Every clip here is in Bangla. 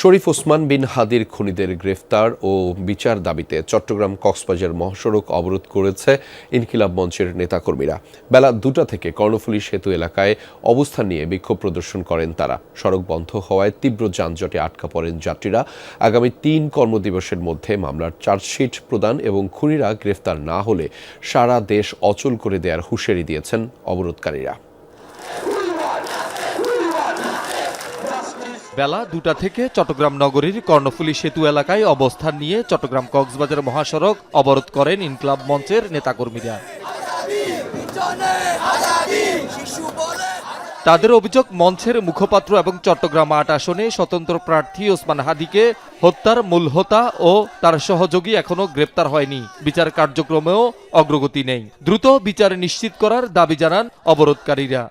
শরীফ ওসমান বিন হাদির খুনিদের গ্রেফতার ও বিচার দাবিতে চট্টগ্রাম কক্সবাজার মহাসড়ক অবরোধ করেছে ইনকিলাব মঞ্চের নেতাকর্মীরা। বেলা 2টা থেকে কর্ণফুলী সেতু এলাকায় অবস্থান নিয়ে বিক্ষোভ প্রদর্শন করেন তারা। সড়ক বন্ধ হওয়ায় তীব্র যানজটে আটকা পড়েন যাত্রীরা। আগামী 3 কর্মদিবসের মধ্যে মামলার চার্জশিট প্রদান এবং খুনিরা গ্রেফতার না হলে সারা দেশ অচল করে দেওয়ার হুঁশিয়ারি দিয়েছেন অবরোধকারীরা। বেলা 2টা থেকে চট্টগ্রাম নগরীর কর্ণফুলী সেতু এলাকায় অবস্থান নিয়ে চট্টগ্রাম কক্সবাজার মহাসড়ক অবরোধ করেন ইনকিলাব মঞ্চের নেতাকর্মীরা। তাদের অভিযোগ, মঞ্চের মুখপাত্র এবং চট্টগ্রাম ৮ আসনে স্বতন্ত্র প্রার্থী ওসমান হাদিকে হত্যার মূল হোতা ও তার সহযোগী এখনো গ্রেপ্তার হয়নি। বিচার কার্যক্রমেও অগ্রগতি নেই। দ্রুত বিচার নিশ্চিত করার দাবি জানান অবরোধকারীরা।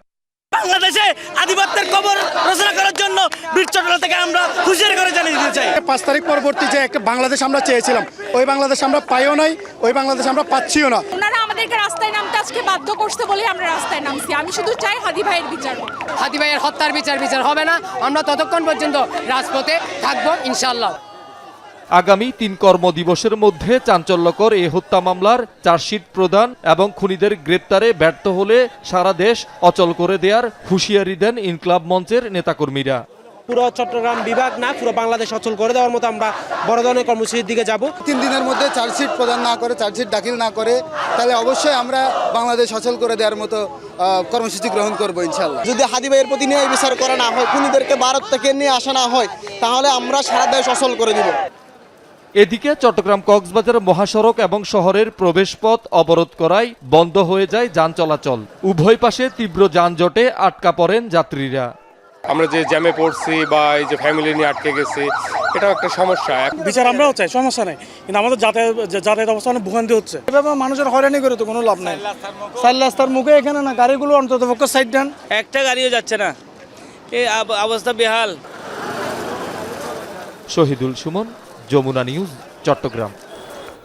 বাংলাদেশে আধিপত্যের কবর রচনা করার জন্য বীর চট্টগ্রাম থেকে আমরা হুঁশিয়ারি করে জানিয়ে দিতে চাই। 5 তারিখ পরবর্তী যে একটা বাংলাদেশ আমরা চেয়েছিলাম, ওই বাংলাদেশ আমরা পাইও নাই, ওই বাংলাদেশ আমরা পাচ্ছিও না। ওনারা আমাদেরকে রাস্তায় নামতে আজকে বাধ্য করতে বলে আমরা রাস্তায় নামছি। আমি শুধু চাই হাদি ভাইয়ের বিচার। হাদি ভাইয়ের হত্যার বিচার হবে না। আমরা ততক্ষণ পর্যন্ত রাজপথে থাকবো ইনশাআল্লাহ। আগামী 3 কর্মদিবসের মধ্যে চাঞ্চল্যকর এই হত্যা মামলার চার্জশিট প্রদান এবং খুনিদের গ্রেপ্তারে ব্যর্থ হলে সারা দেশ অচল করে দেওয়ার হুঁশিয়ারি দেন ইনকিলাব মঞ্চের নেতাকর্মীরা। পুরো চট্টগ্রাম বিভাগ না, পুরো বাংলাদেশ অচল করে দেওয়ার মতো আমরা বড় ধরনের কর্মসূচির দিকে যাব। 3 দিনের মধ্যে চার্জশিট প্রদান না করে, চার্জশিট দাখিল না করে, তাহলে অবশ্যই আমরা বাংলাদেশ অচল করে দেওয়ার মতো কর্মসূচি গ্রহণ করব ইনশাআল্লাহ। যদি হাদি ভাইয়ের প্রতি ন্যায় বিচার করা না হয়, খুনিদেরকে ভারত থেকে নিয়ে আসা না হয়, তাহলে আমরা সারা দেশ অচল করে দিব। এদিকে চট্টগ্রাম কক্সবাজার মহাসড়ক এবং শহরের প্রবেশপথ অবরোধ করায় বন্ধ হয়ে যায় যান চলাচল। উভয় পাশে তীব্র যানজটে আটকা পড়েন যাত্রীরা। আমরা যে জ্যামে পড়ছি বা এই যে ফ্যামিলি নিয়ে আটকে গেছি, এটাও একটা সমস্যা। বিচার আমরাও চাই, সমস্যা নেই, কিন্তু আমাদের যাতায়াত অবস্থা অনেক ভোগান্তি হচ্ছে। এভাবে মানুষের হয়রানি করে তো কোনো লাভ নাই। 4 রাস্তার মুখে এখানে না, গাড়িগুলো অন্তত পক্ষে সাইড দেন। একটা গাড়িও যাচ্ছে না, এই অবস্থা বেহাল। শহীদুল সুমন, যমুনা নিউজ, চট্টগ্রাম।